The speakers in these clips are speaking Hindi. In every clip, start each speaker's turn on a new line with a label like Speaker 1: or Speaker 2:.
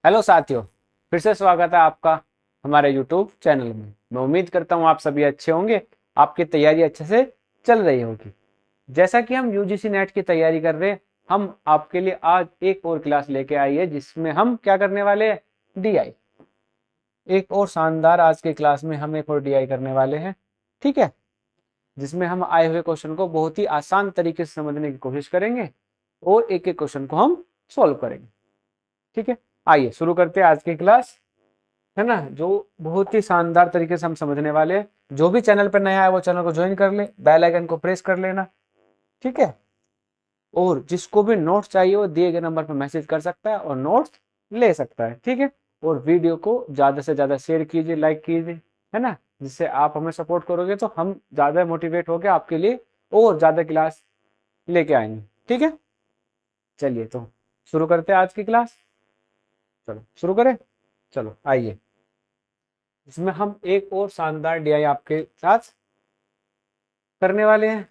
Speaker 1: हेलो साथियों, फिर से स्वागत है आपका हमारे यूट्यूब चैनल में। मैं उम्मीद करता हूँ आप सभी अच्छे होंगे, आपकी तैयारी अच्छे से चल रही होगी। जैसा कि हम यूजीसी नेट की तैयारी कर रहे हैं, हम आपके लिए आज एक और क्लास लेके आई है जिसमें हम क्या करने वाले हैं, डीआई। एक और शानदार आज की क्लास में हम एक और डीआई करने वाले हैं, ठीक है, जिसमें हम आए हुए क्वेश्चन को बहुत ही आसान तरीके से समझने की कोशिश करेंगे और एक एक क्वेश्चन को हम सॉल्व करेंगे। ठीक है, आइए शुरू करते हैं आज की क्लास, है ना, जो बहुत ही शानदार तरीके से हम समझने वाले हैं। जो भी चैनल पर नया है वो चैनल को ज्वाइन कर ले, बेल आइकन को प्रेस कर लेना, ठीक है। और जिसको भी नोट्स चाहिए वो दिए गए नंबर पर मैसेज कर सकता है और नोट्स ले सकता है, ठीक है। और वीडियो को ज्यादा से ज्यादा शेयर कीजिए, लाइक कीजिए, है ना, जिससे आप हमें सपोर्ट करोगे तो हम ज्यादा मोटिवेट होकर आपके लिए और ज्यादा क्लास लेके आएंगे, ठीक है। चलिए तो शुरू करते हैं आज की क्लास। चलो शुरू करें, चलो आइए। इसमें हम एक और शानदार डीआई आपके साथ करने वाले हैं।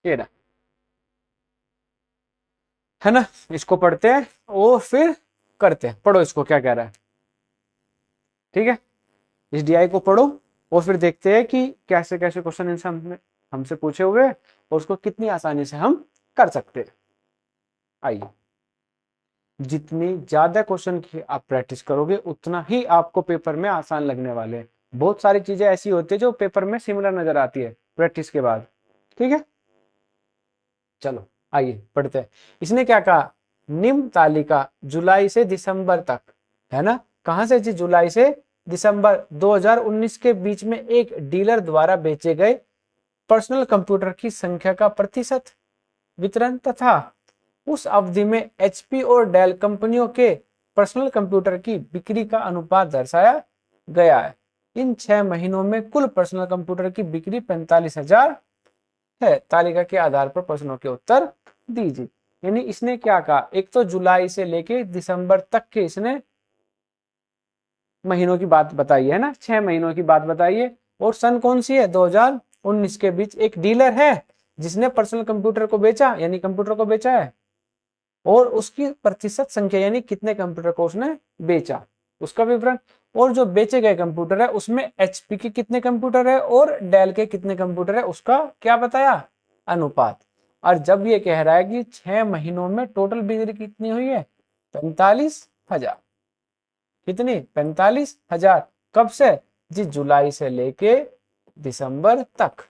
Speaker 1: ये ना, है ना, इसको पढ़ते हैं और फिर करते हैं। पढ़ो इसको, क्या कह रहा है, ठीक है। इस डीआई को पढ़ो और फिर देखते हैं कि कैसे कैसे क्वेश्चन इनसे हमसे पूछे हुए हैं और उसको कितनी आसानी से हम कर सकते हैं। आइए, जितनी ज्यादा क्वेश्चन की आप प्रैक्टिस करोगे उतना ही आपको पेपर में आसान लगने वाले हैं। बहुत सारी चीजें ऐसी होती है जो पेपर में सिमिलर नजर आती है प्रैक्टिस के बाद, ठीक है। चलो आइए पढ़ते हैं। इसने क्या कहा, निम्न तालिका जुलाई से दिसंबर तक, है ना, कहां से जी, जुलाई से दिसंबर 2019 के बीच में एक डीलर द्वारा बेचे गए पर्सनल कंप्यूटर की संख्या का प्रतिशत वितरण तथा उस अवधि में एचपी और डेल कंपनियों के पर्सनल कंप्यूटर की बिक्री का अनुपात दर्शाया गया है। इन 6 महीनों में कुल पर्सनल कंप्यूटर की बिक्री 45,000 है। तालिका के आधार पर प्रश्नों के उत्तर दीजिए। यानी इसने क्या कहा, एक तो जुलाई से लेके दिसंबर तक के इसने महीनों की बात बताई है ना, 6 महीनों की बात बताई है। और सन कौन सी है, 2019 के बीच एक डीलर है जिसने पर्सनल कंप्यूटर को बेचा, यानी कंप्यूटर को बेचा है, और उसकी प्रतिशत संख्या यानी कितने कंप्यूटर को उसने बेचा, उसका विवरण। और जो बेचे गए कंप्यूटर है उसमें एचपी के कितने कंप्यूटर है और डेल के कितने कंप्यूटर है उसका क्या बताया, अनुपात। और जब ये कह रहा है कि 6 महीनों में टोटल बिक्री कितनी हुई है, 45,000। कितनी, 45,000। कब से जी, जुलाई से लेके दिसंबर तक।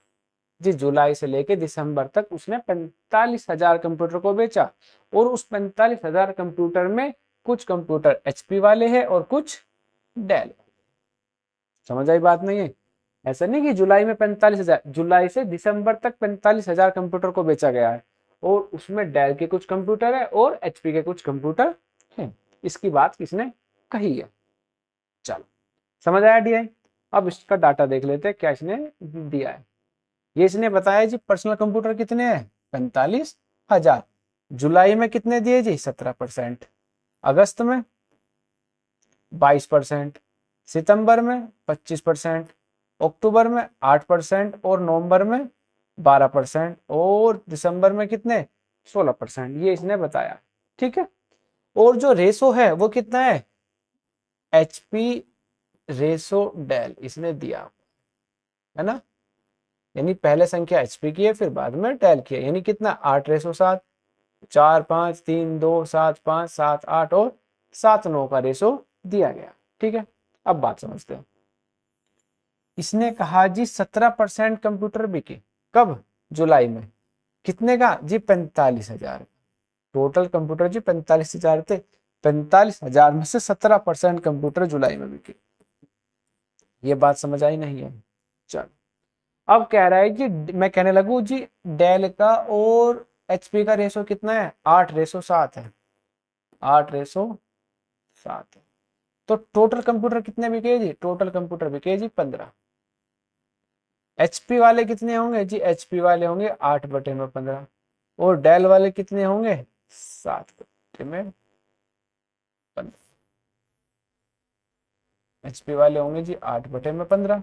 Speaker 1: जी, जुलाई से लेके दिसंबर तक उसने 45,000 कंप्यूटर को बेचा। और उस 45,000 कंप्यूटर में कुछ कंप्यूटर एचपी वाले हैं और कुछ डेल। समझ आई बात नहीं है, ऐसा नहीं कि जुलाई में 45,000, जुलाई से दिसंबर तक 45,000 कंप्यूटर को बेचा गया है और उसमें डेल के कुछ कंप्यूटर है और एचपी के कुछ कंप्यूटर हैं। इसकी बात किसने कही है, चलो समझ आया डीआई। अब इसका डाटा देख लेते हैं क्या इसने दिया है। ये इसने बताया जी पर्सनल कंप्यूटर कितने हैं, 45,000। जुलाई में कितने दिए जी, 17%। अगस्त में 22%। सितंबर में 25%। अक्टूबर में 8% और नवंबर में 12% और दिसंबर में कितने, 16%। ये इसने बताया, ठीक है। और जो रेशो है वो कितना है, एचपी रेशो डेल इसने दिया है ना। यानी पहले संख्या एचपी की है फिर बाद में डेल की है, यानी कितना, 8:7। 4 5 3 2 7 5 7 8 और 7 9 का रेशो दिया गया, ठीक है। अब बात समझते हैं। इसने कहा जी 17% कंप्यूटर बिके, कब, जुलाई में। कितने का जी, 45,000। टोटल कंप्यूटर जी 45,000 थे, 45,000 में से 17% कंप्यूटर जुलाई में बिके। ये बात समझ आई नहीं है, चलो। अब कह रहा है कि मैं कहने लगू जी, डेल का और एचपी का रेशो कितना है, 8:7 है। 8:7 है। तो टोटल कंप्यूटर कितने बिके जी, टोटल कंप्यूटर बिके जी 15। एचपी वाले कितने होंगे जी, एचपी वाले होंगे 8/15 और डेल वाले कितने होंगे 7/15। एचपी वाले होंगे जी 8/15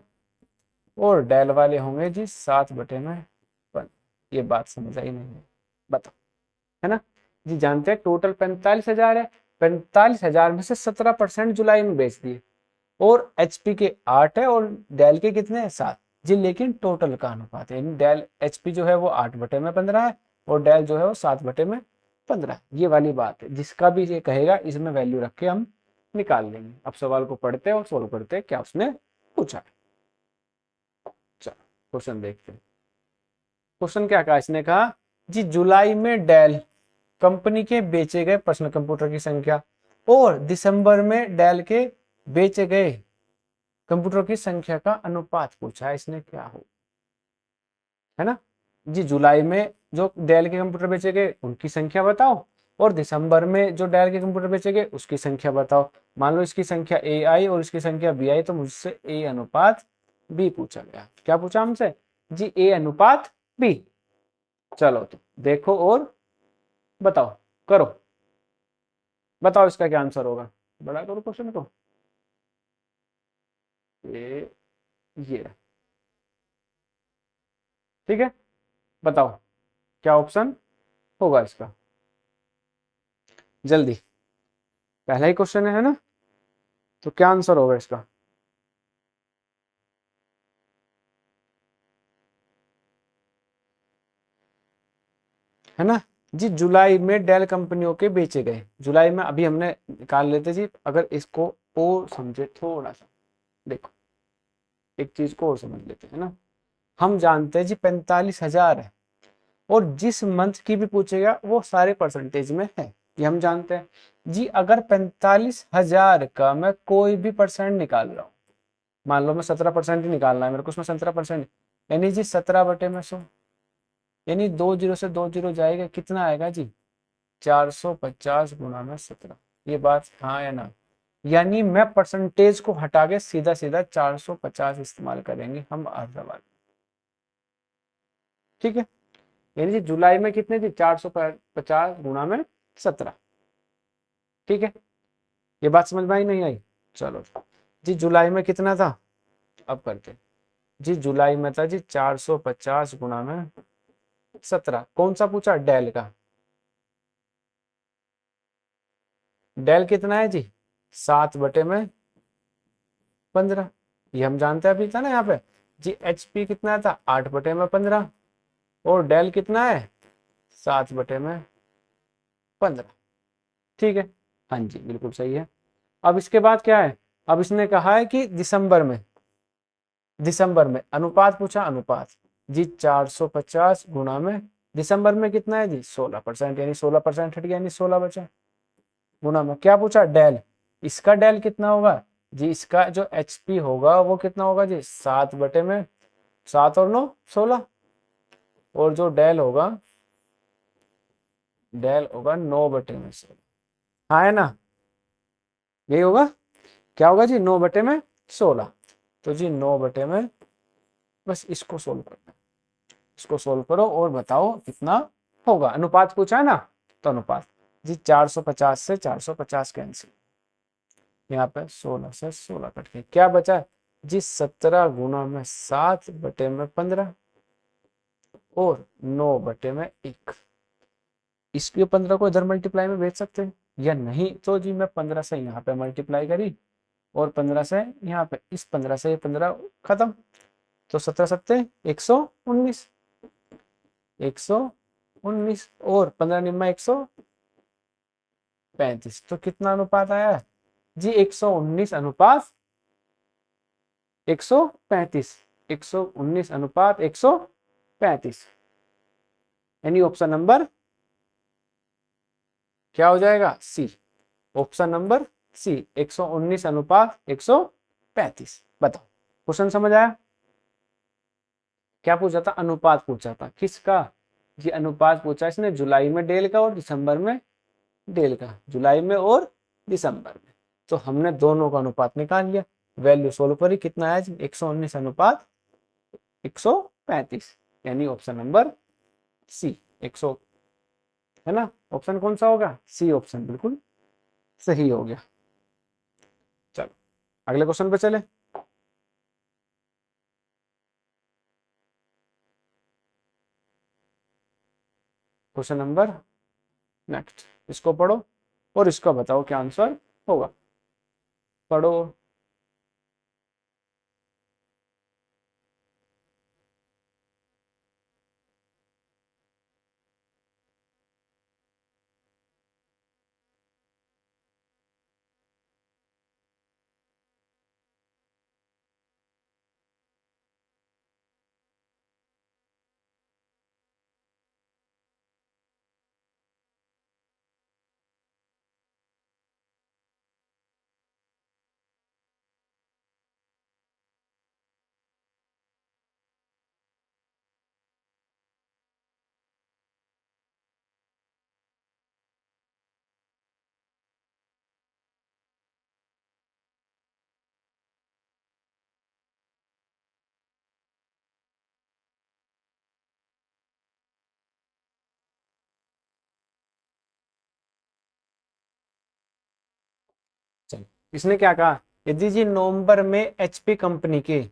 Speaker 1: और डेल वाले होंगे जी 7/15। ये बात समझ आई नहीं? बताओ, है ना जी। जानते हैं टोटल 45,000 है, 45,000 में से 17% जुलाई में बेच दिए और एचपी के 8 है और डेल के कितने हैं 7 जी। लेकिन टोटल का अनुपात है, यानी डेल एचपी जो है वो 8/15 है और डेल जो है वो 7/15। ये वाली बात है, जिसका भी ये कहेगा इसमें वैल्यू रख के हम निकाल लेंगे। अब सवाल को पढ़ते हैं और सोल्व करते हैं क्या उसने पूछा। चलो क्वेश्चन देखते हैं। क्वेश्चन क्या कहा इसने, कहा जी जुलाई में डेल कंपनी के बेचे गए पर्सनल कंप्यूटर की संख्या और दिसंबर में डेल के बेचे गए कंप्यूटर की संख्या का अनुपात पूछा है इसने, क्या हो, है ना जी। जुलाई में जो डेल के कंप्यूटर बेचे गए उनकी संख्या बताओ और दिसंबर में जो डेल के कंप्यूटर बेचे गए उसकी संख्या बताओ। मान लो इसकी संख्या ए आई और इसकी संख्या बी आई, तो मुझसे ए अनुपात बी पूछा गया। क्या पूछा हमसे जी, ए अनुपात बी। चलो तो देखो और बताओ, करो, बताओ इसका क्या आंसर होगा। बड़ा करो क्वेश्चन को, ये ठीक है। बताओ क्या ऑप्शन होगा इसका, जल्दी। पहला ही क्वेश्चन है ना, तो क्या आंसर होगा इसका। है ना जी, जुलाई में डेल कंपनियों के बेचे गए। जुलाई में अभी हमने निकाल लेते जी, अगर इसको और समझे थोड़ा सा, देखो एक चीज को और समझ लेते हैं ना। हम जानते हैं जी 45,000 है और जिस मंथ की भी पूछेगा वो सारे परसेंटेज में है, ये हम जानते हैं जी। अगर 45,000 का मैं कोई भी परसेंट निकाल रहा हूँ, मान लो मैं 17% ही निकालना है मेरे को, उसमें 17% यानी जी 17/100, यानी 2 जीरो से 2 जीरो जाएगा, कितना आएगा जी 450 गुणा में 17। ये बात हाँ या ना, यानी मैं परसेंटेज को हटा के सीधा सीधा 450 इस्तेमाल करेंगे हम हर सवाल। ठीक है, यानी जी जुलाई में कितने थी 450 गुणा में 17। ठीक है, ये बात समझ में आई नहीं आई। चलो जी, जुलाई में कितना था, अब करते जी। जुलाई में था जी 450 गुणा में 17। कौन सा पूछा, डेल का। डेल कितना है जी 7/15, ये हम जानते हैं, अभी था ना यहाँ पे जी। एचपी कितना था 8/15 और डेल कितना है 7/15। ठीक है, हाँ जी बिल्कुल सही है। अब इसके बाद क्या है, अब इसने कहा है कि दिसंबर में अनुपात पूछा, अनुपात जी 450 गुणा में दिसंबर में कितना है जी 16%, यानी 16% हट गया, यानी 16 बचा गुणा में क्या पूछा, डेल। इसका डेल कितना होगा जी, इसका जो एचपी होगा वो कितना होगा जी 7 और 9 16, और जो डेल होगा, डेल होगा 9/16। हाँ है ना, यही होगा। क्या होगा जी 9/16। तो जी 9/, बस इसको सोल्व करना है, इसको सोल्व करो और बताओ कितना होगा। अनुपात पूछा है ना, तो अनुपात जी 450 से 450 कैंसिल, यहाँ पे 16 से 16 कट के क्या बचा जी 17 गुणा में 7/15 और 9/1। इसके 15 को इधर मल्टीप्लाई में भेज सकते हैं या नहीं, तो जी मैं 15 से यहाँ पे मल्टीप्लाई करी और 15 से यहाँ पे, इस 15 से ये 15 खत्म, तो 17 सत्ते 119, 119 और 15 निम्मा 135। तो कितना अनुपात आया जी 119 अनुपात 135, 119 अनुपात 135, यानी ऑप्शन नंबर क्या हो जाएगा, सी। ऑप्शन नंबर सी, 119 अनुपात 135। बताओ क्वेश्चन समझ आया। क्या पूछा था, अनुपात पूछा था किसका जी, अनुपात पूछा इसने जुलाई में डेल का और दिसंबर में डेल का, जुलाई में और दिसंबर में। तो हमने दोनों का अनुपात निकाल लिया, वैल्यू सोल्व करी, कितना आया जी 119 अनुपात 135, यानी ऑप्शन नंबर सी 100, है ना। ऑप्शन कौन सा होगा? सी ऑप्शन बिल्कुल सही हो गया। चलो अगले क्वेश्चन पे चले। क्वेश्चन नंबर नेक्स्ट, इसको पढ़ो और इसका बताओ क्या आंसर होगा। पढ़ो। चलो इसने क्या कहा, यदि जी नवंबर में एचपी कंपनी के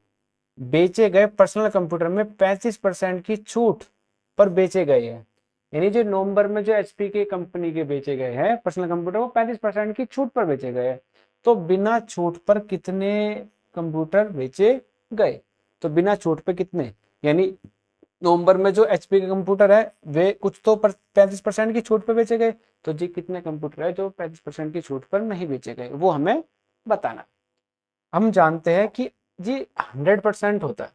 Speaker 1: बेचे गए पर्सनल कंप्यूटर में 35% की छूट पर बेचे गए हैं, यानी जो नवंबर में जो एचपी की कंपनी के बेचे गए हैं पर्सनल कंप्यूटर वो 35% की छूट पर बेचे गए हैं, तो बिना छूट पर कितने कंप्यूटर बेचे गए? तो बिना छूट पे कितने, यानी नवंबर में जो एचपी के कंप्यूटर है वे कुछ तो 35% की छूट पर बेचे गए, तो जी कितने कंप्यूटर है जो 35% की छूट पर नहीं बेचे गए वो हमें बताना। हम जानते हैं कि जी 100% होता है,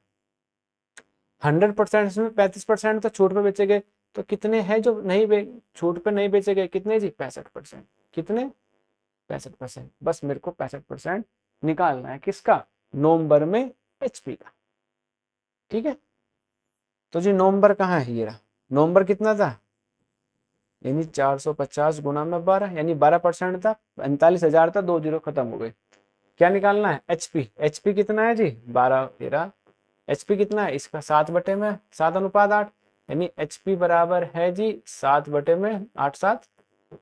Speaker 1: 100% में 35% तो छूट पे बेचे गए, तो कितने हैं जो छूट पे नहीं बेचे गए? कितने जी? 65%। कितने? 65%। बस मेरे को 65% निकालना है, किसका? नवंबर में एचपी का। ठीक है, तो जी नवंबर कहाँ है? ये रहा। नवंबर कितना था? यानी 450 गुना में 12, यानी 12% था, 45,000 था, 2 जीरो खत्म हो गए। क्या निकालना है? एचपी। एचपी कितना है जी? 12 13। एचपी कितना है इसका? 7/में, 7:8, यानी एचपी बराबर है जी 7/में 8 7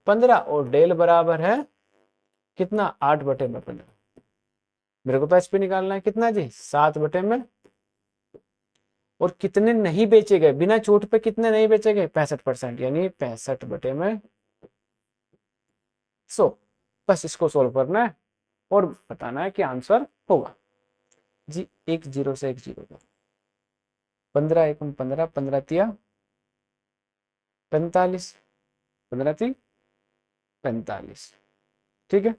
Speaker 1: 15, और डेल बराबर है कितना? 8/15। मेरे को तो एचपी निकालना है, कितना जी? 7/में, और कितने नहीं बेचे गए बिना छूट पे? कितने नहीं बेचे गए? 65%, यानी 65/100। बस इसको सोल्व करना है और बताना है कि आंसर होगा जी 10 से 10 15 एकम 15, 15 तिया 45, 15 ती 45। ठीक है,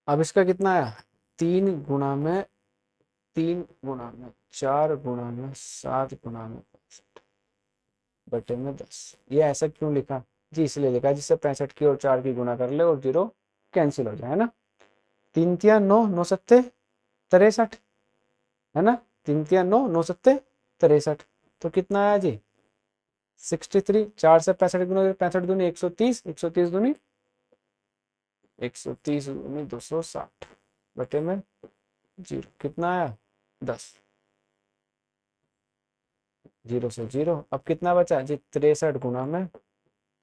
Speaker 1: अब इसका कितना आया? 3 गुना में 4 गुना में 7 गुना में 10 ये ऐसा क्यों लिखा जी? इसलिए लिखा जिससे 65 की और 4 की गुना कर ले और जीरो कैंसिल हो जाए, है ना। 3 तिया 9, 9 सत्ते 63, है ना। 3 तिया 9, 9 सत्ते 63, तो कितना आया जी? 63। 4 से 65 गुना, 65 दूनी 130, 130 दूनी 130 दूनी 260/में जीरो, कितना आया? 10। जीरो से जीरो, अब कितना बचा जी? 63 गुना में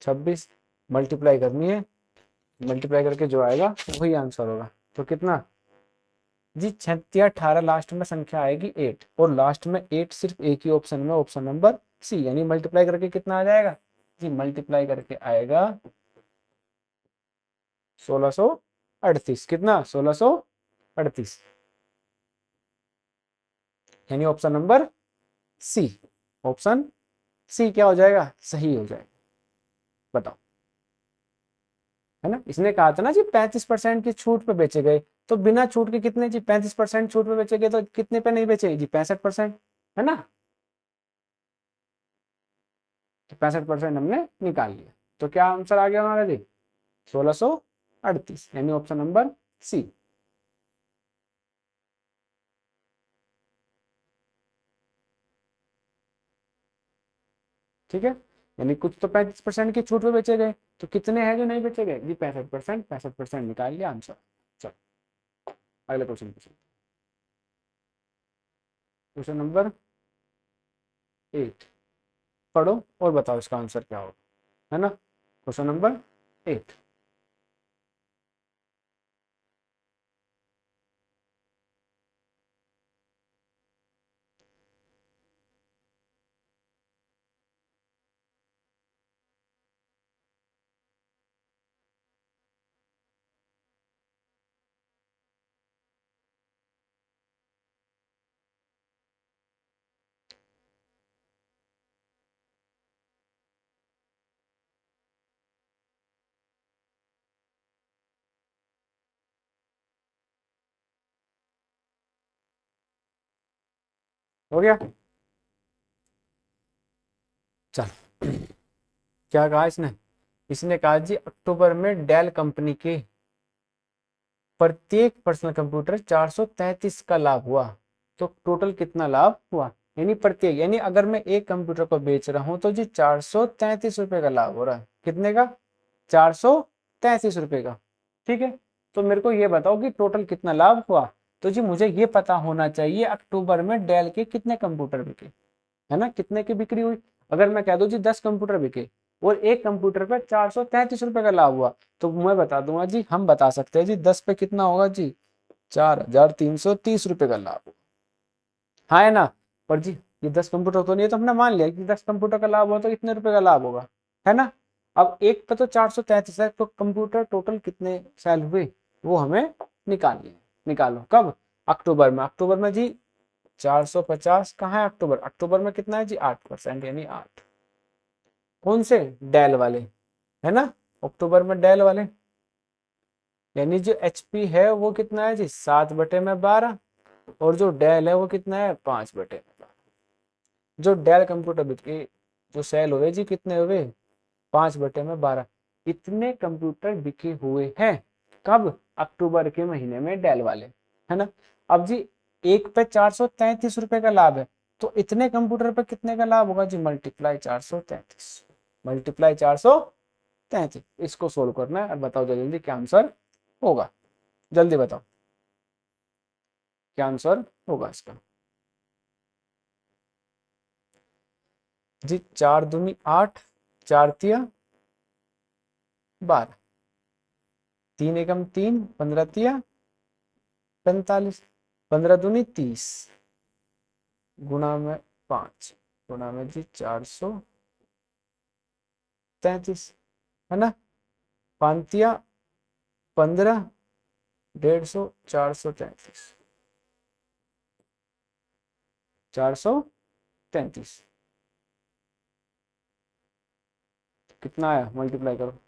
Speaker 1: 26, मल्टीप्लाई करनी है, मल्टीप्लाई करके जो आएगा वही आंसर होगा। तो कितना जी? 36 18 लास्ट में संख्या आएगी 8, और लास्ट में 8 सिर्फ एक ही ऑप्शन में, ऑप्शन नंबर सी, यानी मल्टीप्लाई करके कितना आ जाएगा जी? मल्टीप्लाई करके आएगा 1638। कितना? 1638, यानी option number C, option C क्या हो जाएगा? सही हो जाएगा। बताओ, है ना। इसने कहा था ना जी 35% की छूट पे बेचे गए, तो बिना छूट के कितने जी? 35% छूट पे बेचे गए, तो कितने पे नहीं बेचे जी? 65%, है ना। तो 65% हमने निकाल लिया, तो क्या आंसर आ गया हमारा जी? 1638, यानी ऑप्शन नंबर सी। ठीक है, यानी कुछ तो 35% की छूट पे बेचे गए, तो कितने हैं जो नहीं बेचे गए जी? 65%। 65% निकाल लिया आंसर। चलो अगले क्वेश्चन पूछिए। क्वेश्चन नंबर 8 पढ़ो और बताओ इसका आंसर क्या होगा, है ना। Question number 8। हो गया। चल क्या कहा इसने, इसने कहा जी अक्टूबर में डेल कंपनी के प्रत्येक पर्सनल कंप्यूटर 433 का लाभ हुआ। तो टोटल कितना लाभ हुआ, यानी प्रत्येक, यानी अगर मैं एक कंप्यूटर को बेच रहा हूं तो जी 433 रुपए का लाभ हो रहा है। कितने का, 433 रुपए का। ठीक है, तो मेरे को ये बताओ कि टोटल कितना लाभ हुआ। तो जी मुझे ये पता होना चाहिए अक्टूबर में डेल के कितने कंप्यूटर बिके, है ना, कितने की बिक्री हुई। अगर मैं कह दूं जी 10 कंप्यूटर बिके और एक कंप्यूटर पे 433 रुपए का लाभ हुआ, तो मैं बता दूंगा जी, हम बता सकते हैं जी 10 पे कितना होगा जी, 4,330 रुपए का लाभ होगा। हाँ है ना। पर जी ये 10 कंप्यूटर तो नहीं है, तो हमने मान लिया कि 10 कंप्यूटर का लाभ हुआ तो इतने रुपए का लाभ होगा, है ना। अब एक पे तो 433 है, तो कंप्यूटर टोटल कितने सेल हुए वो हमें निकालनी है। निकालो कब, अक्टूबर में। अक्टूबर में जी 450 कहाँ है, अक्टूबर, अक्टूबर में कितना है जी 8%, यानी 8। कौन से, डेल वाले, है ना, अक्टूबर में डेल वाले। यानी जो एचपी है वो कितना है जी 7/12, और जो डेल है वो कितना है 5/12। जो डेल कंप्यूटर बिके, जो सेल हुए जी कितने हुए, 5/12। इतने कंप्यूटर बिके हुए हैं कब, अक्टूबर के महीने में डेल वाले, है ना। अब जी एक पे 433 रुपए का लाभ है, तो इतने कंप्यूटर पे कितने का लाभ होगा जी, मल्टीप्लाई 433, मल्टीप्लाई 433। इसको सोल्व करना है और बताओ जल्दी जल्दी क्या आंसर होगा, जल्दी बताओ क्या आंसर होगा इसका। जी 4 दूनी 8, 4 तिया 12, 3 एकम 3, 15 तिया 45, 15 दूनी 30, गुणा में 5, गुणा में जी 433, है ना। 5 तिया 15, 150, 433, 433 कितना आया, मल्टीप्लाई करो।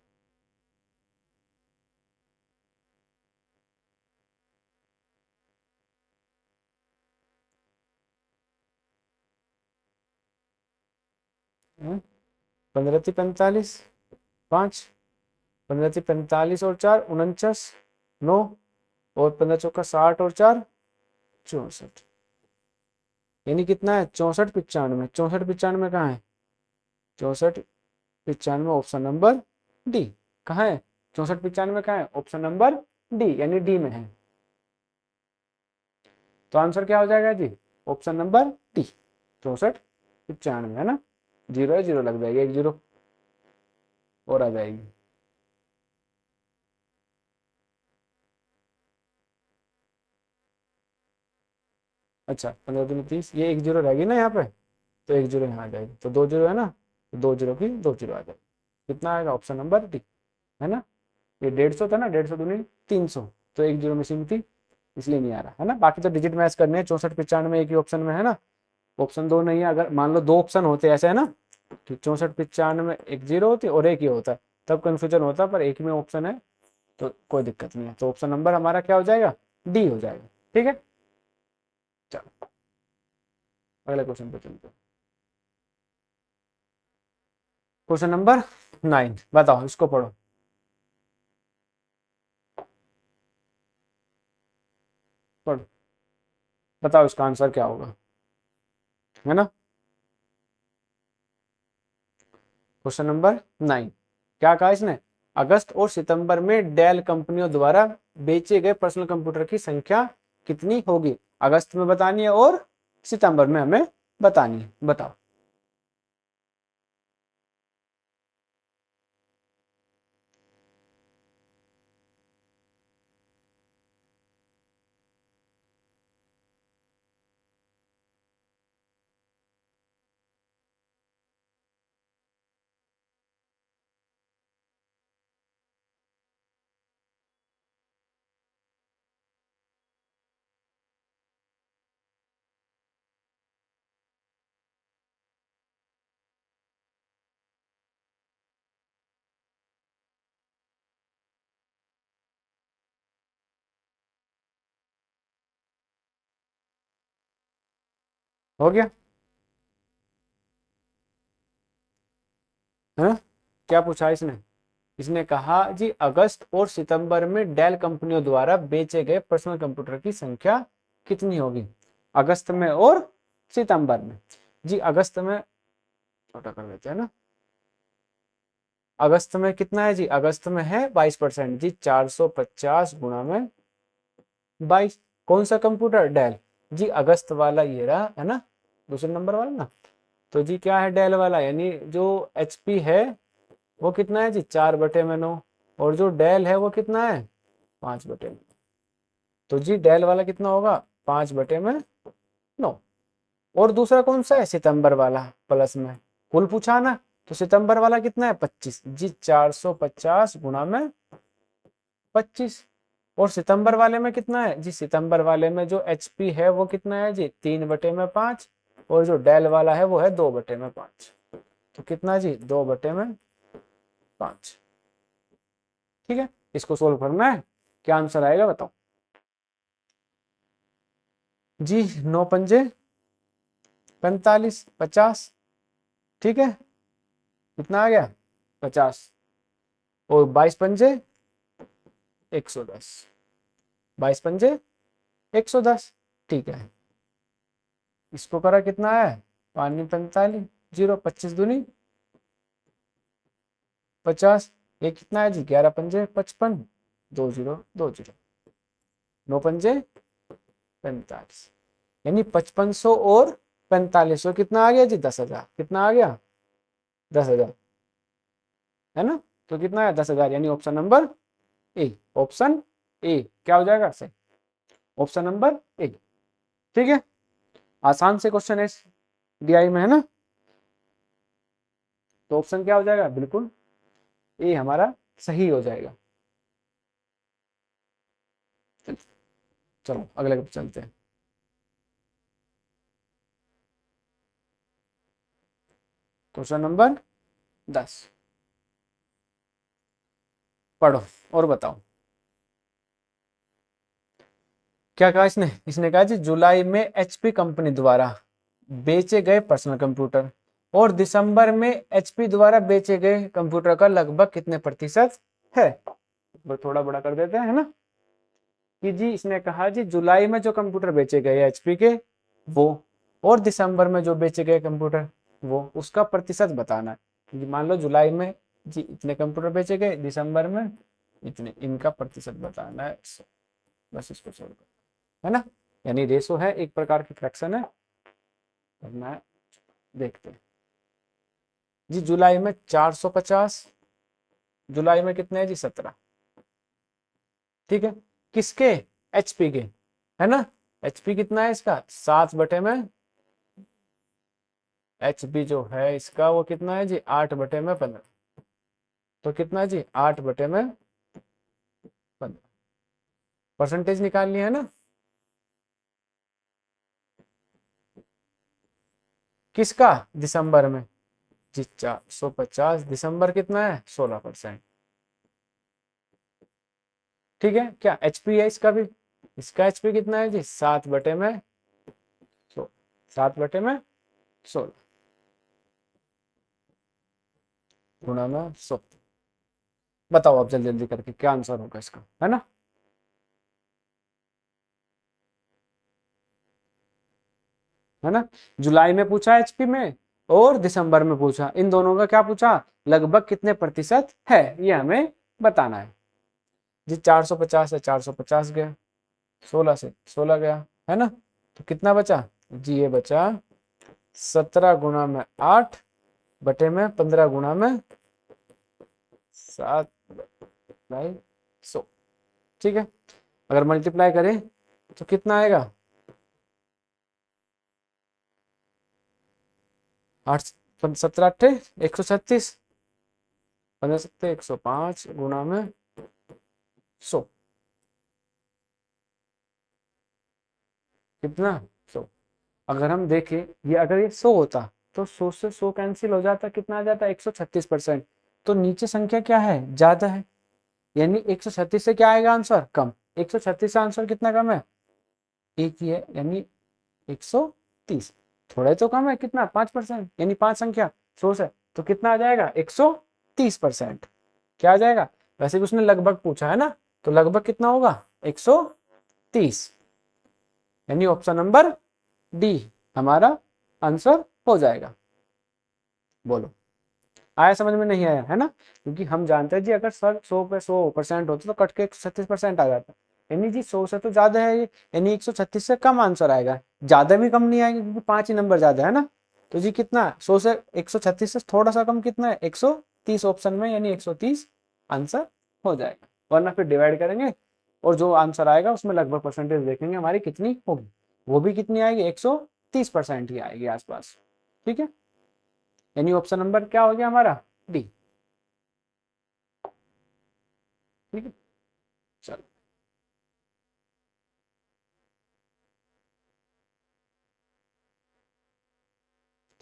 Speaker 1: हम्म, 15 ती 45, 5, 15 ती 45 और 4 49, 9, और 15 चौका 60 और 4 64, यानी कितना है 64 95, 64 95 कहाँ है, 64 95 ऑप्शन नंबर डी। कहाँ है, 64 95 कहाँ है, ऑप्शन नंबर डी, यानी डी में है। तो आंसर क्या हो जाएगा जी, ऑप्शन नंबर डी, 64 95, है ना। जीरो है, जीरो लग जाएगी, एक जीरो और आ जाएगी। अच्छा 15 दूनी 30, ये एक जीरो रहेगी ना यहाँ पे, तो एक जीरो यहाँ आ जाएगी, तो दो जीरो है ना, तो दो जीरो की दो जीरो आ जाएगी। कितना आएगा, ऑप्शन नंबर डी, है ना। ये 150 था ना, 150 दूनी 300, तो एक जीरो मिसिंग थी, इसलिए नहीं आ रहा, है ना। बाकी तो डिजिट मैच करने हैं, 64 95 एक ही ऑप्शन में है ना, ऑप्शन दो नहीं है। अगर मान लो दो ऑप्शन होते ऐसे, है ना, कि 64 95 एक जीरो होती और एक ही होता है, तब कंफ्यूजन होता, पर एक में ऑप्शन है तो कोई दिक्कत नहीं है। तो ऑप्शन नंबर हमारा क्या हो जाएगा, डी हो जाएगा। ठीक है, चलो अगले क्वेश्चन पे चलते हैं। क्वेश्चन नंबर 9, बताओ इसको पढ़ो, पढ़ो, बताओ इसका आंसर क्या होगा, है ना। क्वेश्चन नंबर 9, क्या कहा इसने, अगस्त और सितंबर में डेल कंपनियों द्वारा बेचे गए पर्सनल कंप्यूटर की संख्या कितनी होगी। अगस्त में बतानी है और सितंबर में हमें बतानी है। बताओ। हो गया? है? क्या पूछा इसने? इसने कहा जी अगस्त और सितंबर में डेल कंपनियों द्वारा बेचे गए पर्सनल कंप्यूटर की संख्या कितनी होगी? अगस्त में और सितंबर में। जी अगस्त में छोटा कर देते हैं ना। अगस्त में कितना है जी? अगस्त में है 22% जी। 450 गुणा में 22। कौन सा कंप्यूटर? डेल। जी अगस्त वाला ये रहा है ना, दूसरे नंबर वाला ना। तो जी क्या है? डेल वाला, यानी जो एचपी है वो कितना है जी? 4/9। और जो डेल है वो कितना है? 5/9। तो जी डेल वाला कितना होगा? 5/9। और दूसरा कौन सा है? सितंबर वाला प्लस में। कुल पूछा ना, तो सितंबर वाला कितना है? 25 जी। 450 गुणा में 25। और सितंबर वाले में कितना है जी? सितंबर वाले में जो एचपी है वो कितना है जी? 3/5। और जो डेल वाला है वो है 2/5। तो कितना जी? 2/5। ठीक है, इसको सोल्व करना है। क्या आंसर आएगा बताओ जी? 9×5 = 50। ठीक है, कितना आ गया? 50। और 22×5 = 110। 22×110। ठीक है, इसको करा कितना है? 5×45 0। 25×2 = 50। ये कितना है जी? 11×5 = 55। 2020। 9×5 = 45। यानी 5500 और 4500 कितना आ गया जी? 10,000। कितना आ गया? 10,000, है ना? तो कितना है? 10,000, यानी option number A. Option A क्या हो जाएगा? सही, ऑप्शन नंबर ए। ठीक है, आसान से क्वेश्चन है डीआई में, है ना? तो ऑप्शन क्या हो जाएगा? बिल्कुल ए हमारा सही हो जाएगा। चलो अगले पे चलते हैं। क्वेश्चन नंबर 10 पढ़ो और बताओ। क्या कहा इसने? इसने कहा जी जुलाई में एचपी कंपनी द्वारा बेचे गए पर्सनल कंप्यूटर और दिसंबर में एचपी द्वारा बेचे गए कंप्यूटर का लगभग कितने प्रतिशत है? थोड़ा बड़ा कर देते हैं, है ना? कि जी इसने कहा जी जुलाई में जो कंप्यूटर बेचे गए एचपी के वो, और दिसंबर में जो बेचे गए कंप्यूटर वो, उसका प्रतिशत बताना है। मान लो जुलाई में जी इतने कंप्यूटर बेचे गए, दिसंबर में इतने, इनका प्रतिशत बताना है। बस इसको छोड़ कर, है ना? यानी रेशो है, एक प्रकार की फ्रैक्शन है। करना है, देखते हैं जी। जुलाई में 450, जुलाई में कितने हैं जी? 17। ठीक है, किसके? एचपी के, है ना? एचपी कितना है इसका? 7/में। एचपी जो है इसका वो कितना है जी? 8/15। तो कितना है जी? 8/15। परसेंटेज निकालनी है ना? किसका? दिसंबर में जी 450। दिसंबर कितना है? 16%। ठीक है, क्या एचपी है इसका भी? इसका एचपी कितना है जी? 7/16 गुणा में 100। बताओ आप जल्दी जल्दी करके क्या आंसर होगा इसका, है ना? है ना? जुलाई में पूछा एचपी में और दिसंबर में पूछा, इन दोनों का क्या पूछा? लगभग कितने प्रतिशत है, ये हमें बताना है जी। 450 से 450 गया, 16 से 16 गया, है ना? तो कितना बचा? जी ये बचा 17 गुणा में 8 बटे में 15 गुणा में 7/100। ठीक है, अगर मल्टीप्लाई करें तो कितना आएगा? 8 17 8 136, 15 7 105 गुणा में 100 कितना? 100। अगर हम देखें ये अगर ये 100 होता तो 100 से 100 कैंसिल हो जाता, कितना आ जाता? 136%। तो नीचे संख्या क्या है? ज्यादा है, यानी 136 से क्या आएगा आंसर? कम। 136 से आंसर कितना कम है? एक ही है, यानी 130। थोड़ा ही तो कम है, कितना? 5%, यानी 5 संख्या 100 से, तो कितना आ जाएगा? 130%। क्या आ जाएगा? वैसे भी उसने लगभग पूछा है ना, तो लगभग कितना होगा? 130, यानी ऑप्शन नंबर डी हमारा आंसर हो जाएगा। बोलो आया समझ में? नहीं आया है ना? क्योंकि हम जानते हैं जी अगर सर 100 पे 100% होता तो कट के 136% आ जाता, यानी जी 100 से तो ज्यादा है ये, यानी 136 से कम आंसर आएगा। ज्यादा भी कम नहीं आएगा क्योंकि 5 ही नंबर ज्यादा है ना। तो जी कितना? 100 से 136 से थोड़ा सा कम कितना है? 130 ऑप्शन में, यानी 130 आंसर हो जाएगा। वरना फिर डिवाइड करेंगे और जो आंसर आएगा उसमें लगभग परसेंटेज देखेंगे हमारी कितनी होगी, वो भी कितनी आएगी? 130% ही आएगी आसपास। ठीक है, यानी ऑप्शन नंबर क्या हो गया हमारा? डी। ठीक है, चलो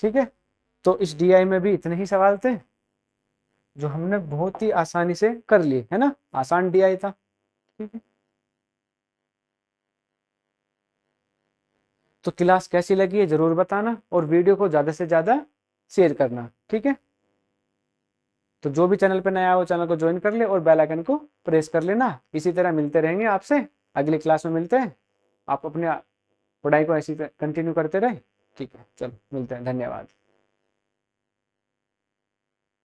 Speaker 1: ठीक है। तो इस डीआई में भी इतने ही सवाल थे जो हमने बहुत ही आसानी से कर लिए, है ना? आसान डीआई था। ठीक है, तो क्लास कैसी लगी है जरूर बताना और वीडियो को ज्यादा से ज्यादा शेयर करना। ठीक है, तो जो भी चैनल पे नया हो चैनल को ज्वाइन कर ले और बेल आइकन को प्रेस कर लेना। इसी तरह मिलते रहेंगे आपसे, अगली क्लास में मिलते हैं। आप अपने पढ़ाई को ऐसी कंटिन्यू करते रहे। ठीक है, चलो मिलते हैं, धन्यवाद।